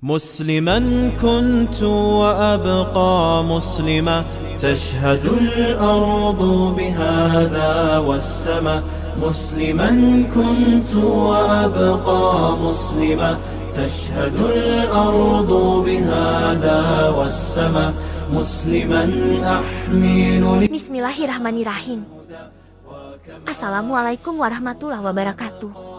مسلما كنت وأبقى مسلما تشهد الأرض بهذا والسماء مسلما كنت وأبقى مسلما تشهد الأرض بهذا والسماء مسلما أحمل. Bismillahirrahmanirrahim. Assalamualaikum warahmatullahi wabarakatuh.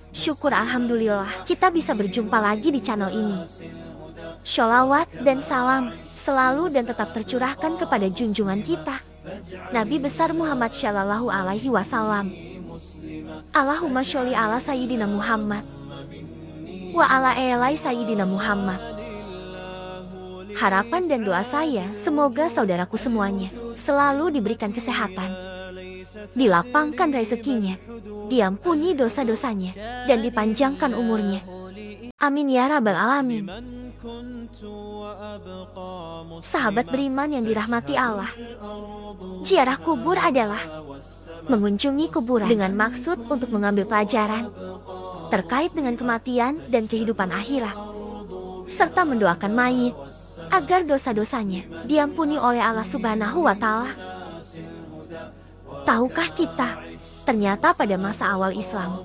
Syukur alhamdulillah kita bisa berjumpa lagi di channel ini. Sholawat dan salam selalu dan tetap tercurahkan kepada junjungan kita, Nabi besar Muhammad Shallallahu Alaihi Wasallam. Allahumma sholli ala Sayyidina Muhammad wa ala elai Sayyidina Muhammad. Harapan dan doa saya semoga saudaraku semuanya selalu diberikan kesehatan, dilapangkan rezekinya, diampuni dosa-dosanya, dan dipanjangkan umurnya. Amin ya rabbal alamin. Sahabat beriman yang dirahmati Allah, ziarah kubur adalah mengunjungi kuburan dengan maksud untuk mengambil pelajaran terkait dengan kematian dan kehidupan akhirat, serta mendoakan mayit agar dosa-dosanya diampuni oleh Allah Subhanahu wa Ta'ala. Tahukah kita, ternyata pada masa awal Islam,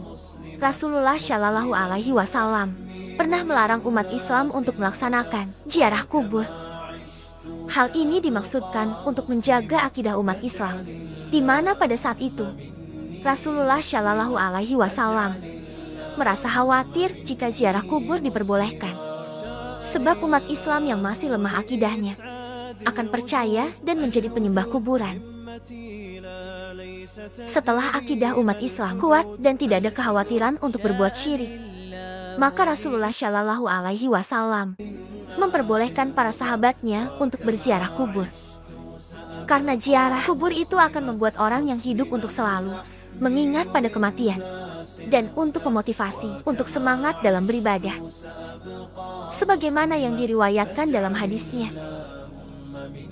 Rasulullah Shallallahu Alaihi Wasallam pernah melarang umat Islam untuk melaksanakan ziarah kubur. Hal ini dimaksudkan untuk menjaga akidah umat Islam, di mana pada saat itu Rasulullah Shallallahu Alaihi Wasallam merasa khawatir jika ziarah kubur diperbolehkan, sebab umat Islam yang masih lemah akidahnya akan percaya dan menjadi penyembah kuburan. Setelah akidah umat Islam kuat dan tidak ada kekhawatiran untuk berbuat syirik, maka Rasulullah Shallallahu Alaihi Wasallam memperbolehkan para sahabatnya untuk berziarah kubur. Karena ziarah kubur itu akan membuat orang yang hidup untuk selalu mengingat pada kematian, dan untuk memotivasi untuk semangat dalam beribadah. Sebagaimana yang diriwayatkan dalam hadisnya,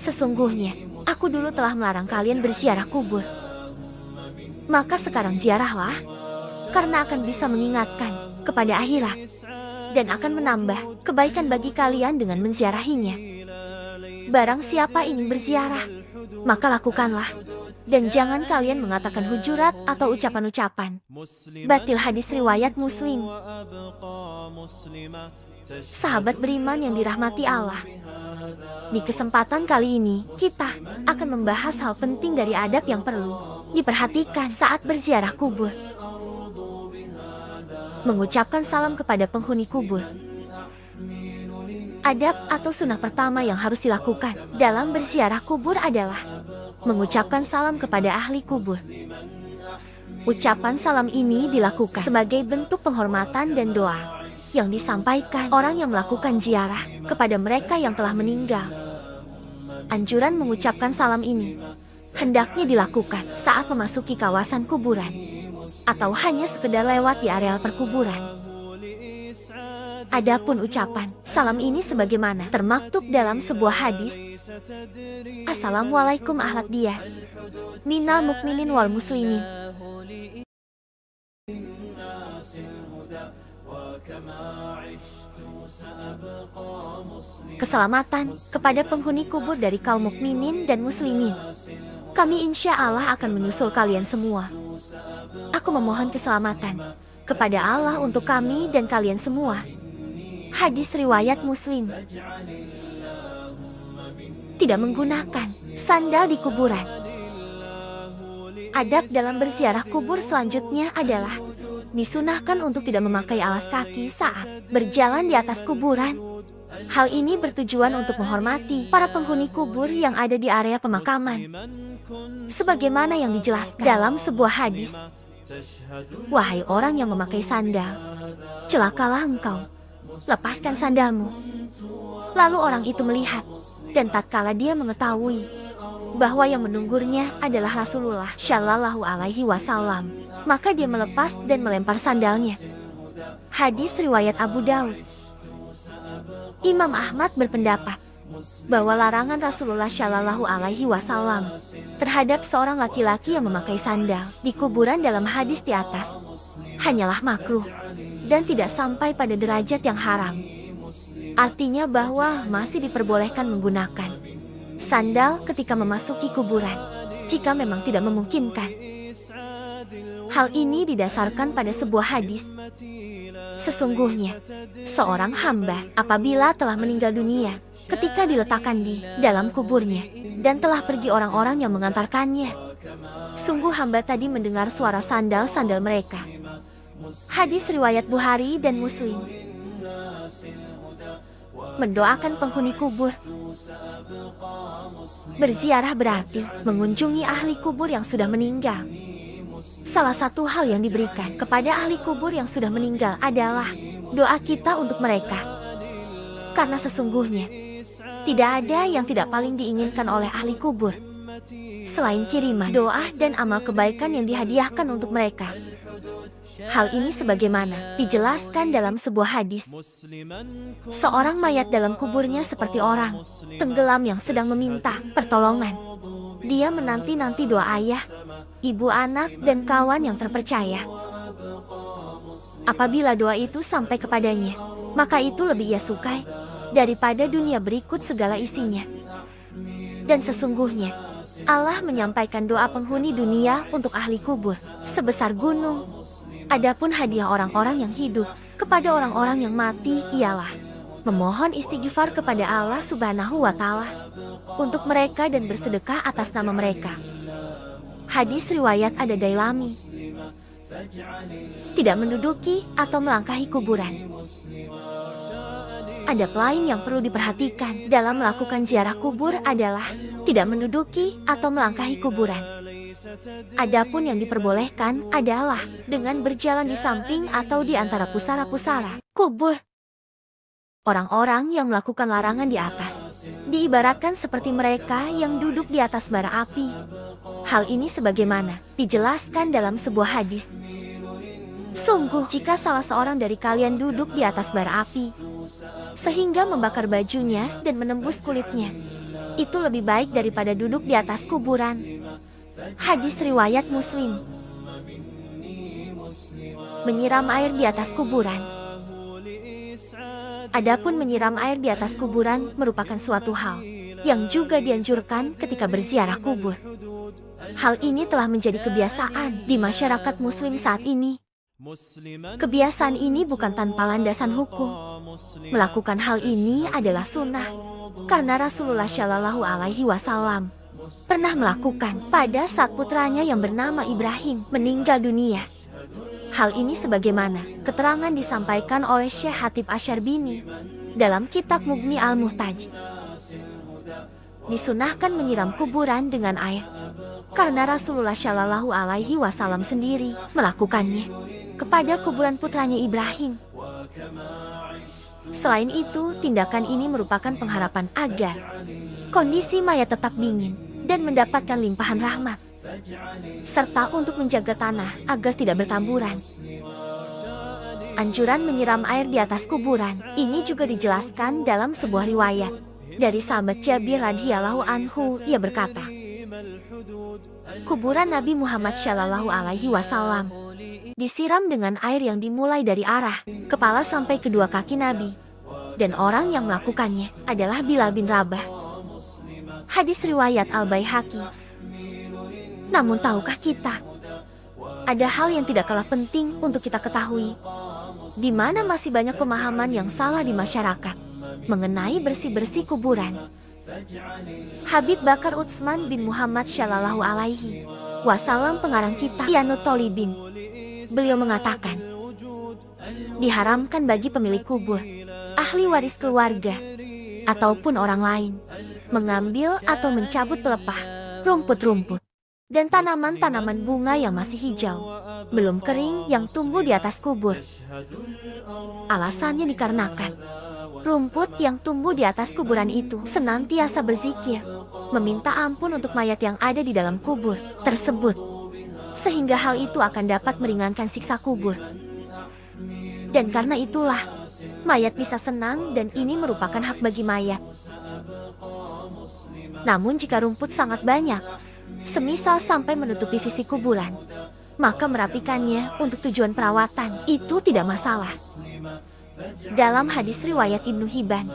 sesungguhnya aku dulu telah melarang kalian berziarah kubur, maka sekarang ziarahlah, karena akan bisa mengingatkan kepada akhirat dan akan menambah kebaikan bagi kalian dengan menziarahinya. Barang siapa ingin berziarah, maka lakukanlah, dan jangan kalian mengatakan hujurat atau ucapan-ucapan batil. Hadis riwayat Muslim. Sahabat beriman yang dirahmati Allah, di kesempatan kali ini kita akan membahas hal penting dari adab yang perlu diperhatikan saat berziarah kubur. Mengucapkan salam kepada penghuni kubur. Adab atau sunnah pertama yang harus dilakukan dalam berziarah kubur adalah mengucapkan salam kepada ahli kubur. Ucapan salam ini dilakukan sebagai bentuk penghormatan dan doa yang disampaikan orang yang melakukan ziarah kepada mereka yang telah meninggal. Anjuran mengucapkan salam ini hendaknya dilakukan saat memasuki kawasan kuburan atau hanya sekedar lewat di areal perkuburan. Adapun ucapan salam ini sebagaimana termaktub dalam sebuah hadis, Assalamualaikum ahlat dia minal mukminin wal muslimin. Keselamatan kepada penghuni kubur dari kaum mukminin dan muslimin. Kami insya Allah akan menyusul kalian semua. Aku memohon keselamatan kepada Allah untuk kami dan kalian semua. Hadis riwayat Muslim. Tidak menggunakan sandal di kuburan. Adab dalam berziarah kubur selanjutnya adalah disunahkan untuk tidak memakai alas kaki saat berjalan di atas kuburan. Hal ini bertujuan untuk menghormati para penghuni kubur yang ada di area pemakaman. Sebagaimana yang dijelaskan dalam sebuah hadis, wahai orang yang memakai sandal, celakalah engkau, lepaskan sandalmu. Lalu orang itu melihat, dan tatkala dia mengetahui bahwa yang menunggurnya adalah Rasulullah Shallallahu Alaihi Wasallam, maka dia melepas dan melempar sandalnya. Hadis riwayat Abu Daud. Imam Ahmad berpendapat bahwa larangan Rasulullah Shallallahu Alaihi Wasallam terhadap seorang laki-laki yang memakai sandal di kuburan dalam hadis di atas hanyalah makruh dan tidak sampai pada derajat yang haram. Artinya bahwa masih diperbolehkan menggunakan sandal ketika memasuki kuburan, jika memang tidak memungkinkan. Hal ini didasarkan pada sebuah hadis. Sesungguhnya, seorang hamba apabila telah meninggal dunia, ketika diletakkan di dalam kuburnya, dan telah pergi orang-orang yang mengantarkannya, sungguh hamba tadi mendengar suara sandal-sandal mereka. Hadis riwayat Bukhari dan Muslim. Mendoakan penghuni kubur. Berziarah berarti mengunjungi ahli kubur yang sudah meninggal. Salah satu hal yang diberikan kepada ahli kubur yang sudah meninggal adalah doa kita untuk mereka. Karena sesungguhnya tidak ada yang tidak paling diinginkan oleh ahli kubur selain kiriman doa dan amal kebaikan yang dihadiahkan untuk mereka. Hal ini sebagaimana dijelaskan dalam sebuah hadis. Seorang mayat dalam kuburnya seperti orang tenggelam yang sedang meminta pertolongan. Dia menanti-nanti doa ayah, ibu, anak, dan kawan yang terpercaya. Apabila doa itu sampai kepadanya, maka itu lebih ia sukai daripada dunia berikut segala isinya. Dan sesungguhnya, Allah menyampaikan doa penghuni dunia untuk ahli kubur sebesar gunung. Adapun hadiah orang-orang yang hidup kepada orang-orang yang mati ialah memohon istighfar kepada Allah Subhanahu wa Ta'ala untuk mereka dan bersedekah atas nama mereka. Hadis riwayat Ad-Dailami. Tidak menduduki atau melangkahi kuburan. Adab lain yang perlu diperhatikan dalam melakukan ziarah kubur adalah tidak menduduki atau melangkahi kuburan. Adapun yang diperbolehkan adalah dengan berjalan di samping atau di antara pusara-pusara kubur. Orang-orang yang melakukan larangan di atas diibaratkan seperti mereka yang duduk di atas bara api. Hal ini sebagaimana dijelaskan dalam sebuah hadis. Sungguh, jika salah seorang dari kalian duduk di atas bara api sehingga membakar bajunya dan menembus kulitnya, itu lebih baik daripada duduk di atas kuburan. Hadis riwayat Muslim. Menyiram air di atas kuburan. Adapun menyiram air di atas kuburan merupakan suatu hal yang juga dianjurkan ketika berziarah kubur. Hal ini telah menjadi kebiasaan di masyarakat muslim saat ini. Kebiasaan ini bukan tanpa landasan hukum. Melakukan hal ini adalah sunnah, karena Rasulullah Shallallahu Alaihi Wasallam pernah melakukan pada saat putranya yang bernama Ibrahim meninggal dunia. Hal ini sebagaimana keterangan disampaikan oleh Syekh Hatib Asyarbini dalam kitab Mughni Al-Muhtaj. Disunahkan menyiram kuburan dengan air, karena Rasulullah Shallallahu Alaihi Wasallam sendiri melakukannya kepada kuburan putranya Ibrahim. Selain itu, tindakan ini merupakan pengharapan agar kondisi mayat tetap dingin dan mendapatkan limpahan rahmat, serta untuk menjaga tanah agar tidak bertaburan. Anjuran menyiram air di atas kuburan ini juga dijelaskan dalam sebuah riwayat dari sahabat Jabir radhiyallahu anhu. Ia berkata, kuburan Nabi Muhammad Shallallahu Alaihi Wasallam disiram dengan air yang dimulai dari arah kepala sampai kedua kaki Nabi, dan orang yang melakukannya adalah Bilal bin Rabah. Hadis riwayat Al-Baihaqi. Namun tahukah kita, ada hal yang tidak kalah penting untuk kita ketahui, di mana masih banyak pemahaman yang salah di masyarakat mengenai bersih-bersih kuburan. Habib Bakar Utsman bin Muhammad Shallallahu Alaihi Wasallam, pengarang kitab Iyanut Tholibin, beliau mengatakan, diharamkan bagi pemilik kubur, ahli waris keluarga, ataupun orang lain mengambil atau mencabut pelepah, rumput-rumput, dan tanaman-tanaman bunga yang masih hijau, belum kering yang tumbuh di atas kubur. Alasannya dikarenakan rumput yang tumbuh di atas kuburan itu senantiasa berzikir, meminta ampun untuk mayat yang ada di dalam kubur tersebut, sehingga hal itu akan dapat meringankan siksa kubur. Dan karena itulah, mayat bisa senang dan ini merupakan hak bagi mayat. Namun jika rumput sangat banyak, semisal sampai menutupi fisik kuburan, maka merapikannya untuk tujuan perawatan itu tidak masalah. Dalam hadis riwayat Ibnu Hibban,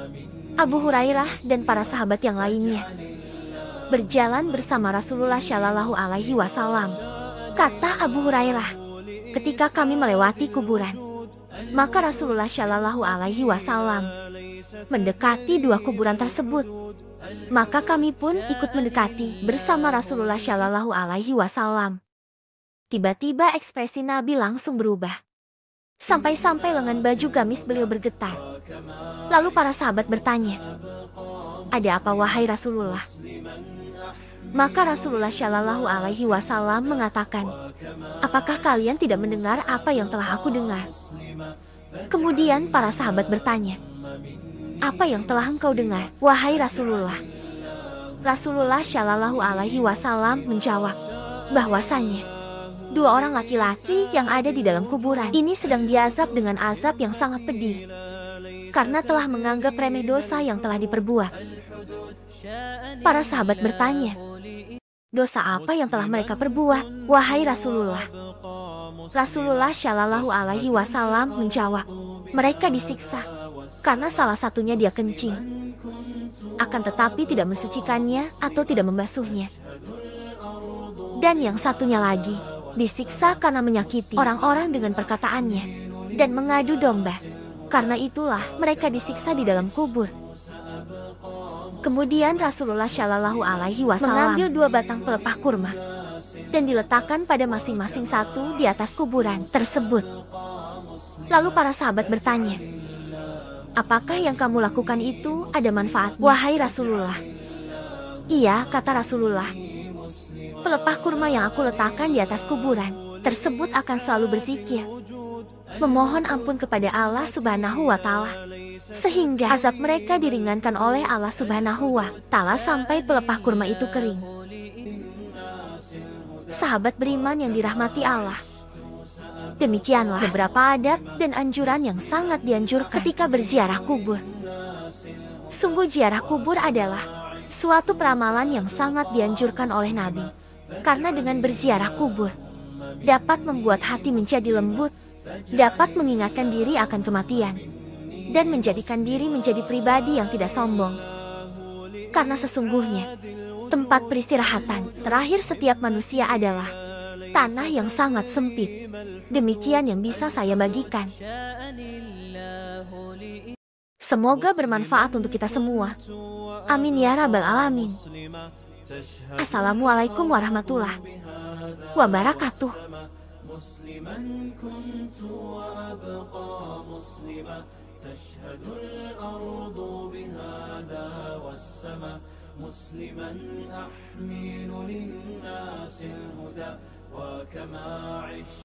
Abu Hurairah dan para sahabat yang lainnya berjalan bersama Rasulullah Shallallahu Alaihi Wasallam. Kata Abu Hurairah, ketika kami melewati kuburan, maka Rasulullah Shallallahu Alaihi Wasallam mendekati dua kuburan tersebut. Maka kami pun ikut mendekati bersama Rasulullah Shallallahu Alaihi Wasallam. Tiba-tiba ekspresi Nabi langsung berubah. Sampai-sampai lengan baju gamis beliau bergetar. Lalu para sahabat bertanya, "Ada apa wahai Rasulullah?" Maka Rasulullah Shallallahu Alaihi Wasallam mengatakan, "Apakah kalian tidak mendengar apa yang telah aku dengar?" Kemudian para sahabat bertanya, "Apa yang telah engkau dengar, wahai Rasulullah?" Rasulullah Shallallahu Alaihi Wasallam menjawab bahwasanya dua orang laki-laki yang ada di dalam kuburan ini sedang diazab dengan azab yang sangat pedih karena telah menganggap remeh dosa yang telah diperbuat. Para sahabat bertanya, "Dosa apa yang telah mereka perbuat, wahai Rasulullah?" Rasulullah Shallallahu Alaihi Wasallam menjawab, "Mereka disiksa karena salah satunya dia kencing, akan tetapi tidak mensucikannya atau tidak membasuhnya. Dan yang satunya lagi disiksa karena menyakiti orang-orang dengan perkataannya dan mengadu domba. Karena itulah mereka disiksa di dalam kubur." Kemudian Rasulullah Shallallahu Alaihi Wasallam mengambil dua batang pelepah kurma dan diletakkan pada masing-masing satu di atas kuburan tersebut. Lalu para sahabat bertanya, "Apakah yang kamu lakukan itu ada manfaat, wahai Rasulullah?" "Iya," kata Rasulullah, "pelepah kurma yang aku letakkan di atas kuburan tersebut akan selalu berzikir, memohon ampun kepada Allah Subhanahu wa Ta'ala, sehingga azab mereka diringankan oleh Allah Subhanahu wa Ta'ala sampai pelepah kurma itu kering." Sahabat beriman yang dirahmati Allah, demikianlah beberapa adab dan anjuran yang sangat dianjurkan ketika berziarah kubur. Sungguh ziarah kubur adalah suatu peramalan yang sangat dianjurkan oleh Nabi, karena dengan berziarah kubur dapat membuat hati menjadi lembut, dapat mengingatkan diri akan kematian, dan menjadikan diri menjadi pribadi yang tidak sombong. Karena sesungguhnya tempat peristirahatan terakhir setiap manusia adalah tanah yang sangat sempit. Demikian yang bisa saya bagikan. Semoga bermanfaat untuk kita semua. Amin ya rabbal alamin. Assalamualaikum warahmatullahi wabarakatuh. تشهد الأرض بهذا والسماء مسلما أحمل للناس الهدى وكما عشت